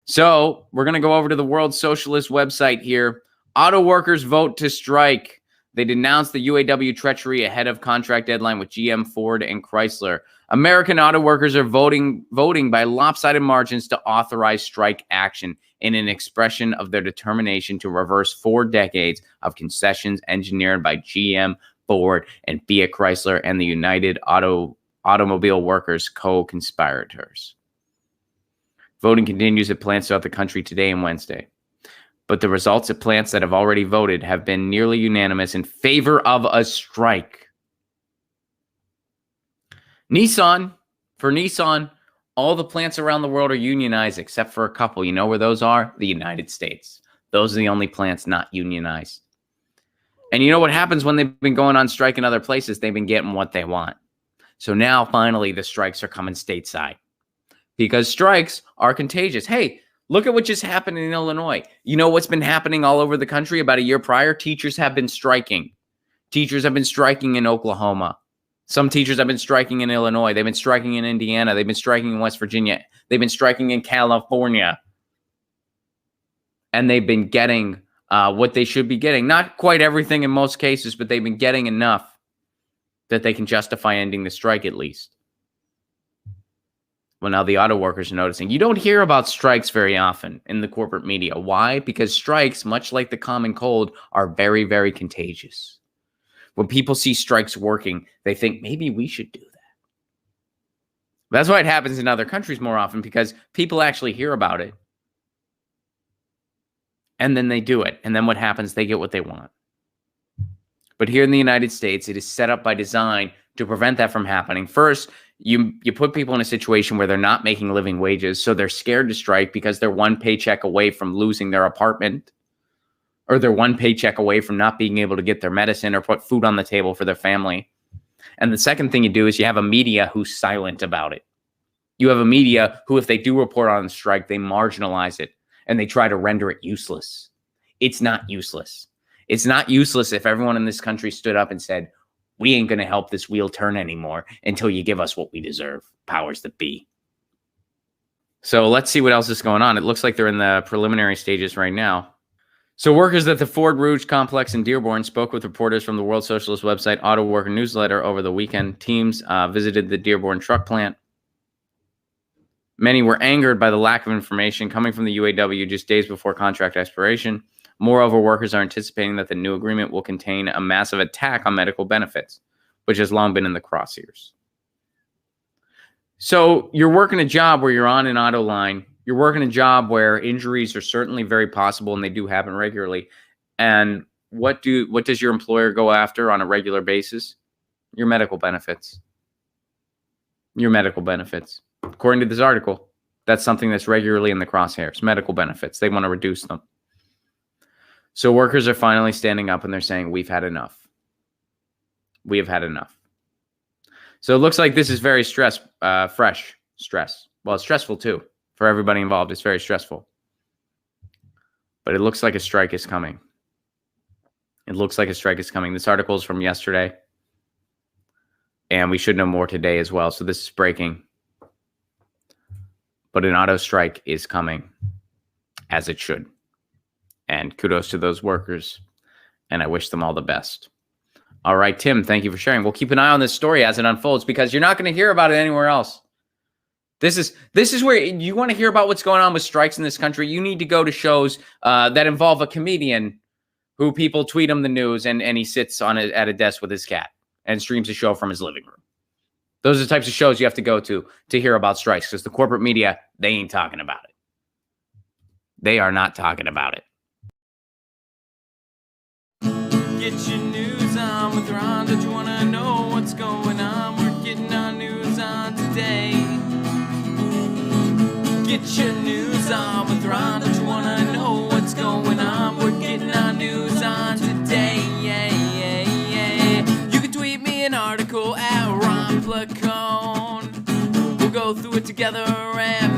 So we're going to go over to the World Socialist website here. Autoworkers vote to strike. They denounced the UAW treachery ahead of contract deadline with GM, Ford, and Chrysler. American autoworkers are voting by lopsided margins to authorize strike action in an expression of their determination to reverse 4 decades of concessions engineered by GM, Ford, and Fiat Chrysler and the United Automobile Workers co-conspirators. Voting continues at plants throughout the country today and Wednesday. But the results at plants that have already voted have been nearly unanimous in favor of a strike. For Nissan, all the plants around the world are unionized except for a couple. You know where those are? The United States. Those are the only plants not unionized. And you know what happens when they've been going on strike in other places? They've been getting what they want. So now, finally, the strikes are coming stateside. Because strikes are contagious. Hey, look at what just happened in Illinois. You know what's been happening all over the country about a year prior? Teachers have been striking. Teachers have been striking in Oklahoma. Some teachers have been striking in Illinois. They've been striking in Indiana. They've been striking in West Virginia. They've been striking in California. And they've been getting what they should be getting. Not quite everything in most cases, but they've been getting enough that they can justify ending the strike at least. Well, now the auto workers are noticing. You don't hear about strikes very often in the corporate media. Why? Because strikes, much like the common cold, are very, very contagious. When people see strikes working, they think maybe we should do that. That's why it happens in other countries more often, because people actually hear about it. And then they do it. And then what happens? They get what they want. But here in the United States, it is set up by design to prevent that from happening. First, you put people in a situation where they're not making living wages, so they're scared to strike because they're one paycheck away from losing their apartment, or they're one paycheck away from not being able to get their medicine or put food on the table for their family. And the second thing you do is you have a media who's silent about it. You have a media who, if they do report on a strike, they marginalize it and they try to render it useless. It's not useless. It's not useless if everyone in this country stood up and said, we ain't going to help this wheel turn anymore until you give us what we deserve. Powers that be. So let's see what else is going on. It looks like they're in the preliminary stages right now. So workers at the Ford Rouge complex in Dearborn spoke with reporters from the World Socialist website Autoworker newsletter over the weekend. Teams visited the Dearborn truck plant. Many were angered by the lack of information coming from the UAW just days before contract expiration. Moreover, workers are anticipating that the new agreement will contain a massive attack on medical benefits, which has long been in the crosshairs. So you're working a job where you're on an auto line. You're working a job where injuries are certainly very possible, and they do happen regularly. And what does your employer go after on a regular basis? Your medical benefits. Your medical benefits. According to this article, that's something that's regularly in the crosshairs. Medical benefits. They want to reduce them. So workers are finally standing up and they're saying, we've had enough. We have had enough. So it looks like this is very fresh stress. Well, it's stressful too for everybody involved. It's very stressful. But it looks like a strike is coming. It looks like a strike is coming. This article is from yesterday. And we should know more today as well. So this is breaking. But an auto strike is coming, as it should. And kudos to those workers, and I wish them all the best. All right, Tim, thank you for sharing. We'll keep an eye on this story as it unfolds, because you're not going to hear about it anywhere else. This is where you want to hear about what's going on with strikes in this country. You need to go to shows that involve a comedian who people tweet him the news, and he sits at a desk with his cat and streams a show from his living room. Those are the types of shows you have to go to hear about strikes, because the corporate media, they ain't talking about it. They are not talking about it. Get your news on with Ron. Don't you want to know what's going on? We're getting our news on today. Get your news on with Ron. Don't you want to know what's going on? We're getting our news on today. Yeah, yeah, yeah. You can tweet me an article at Ron Placone. We'll go through it together and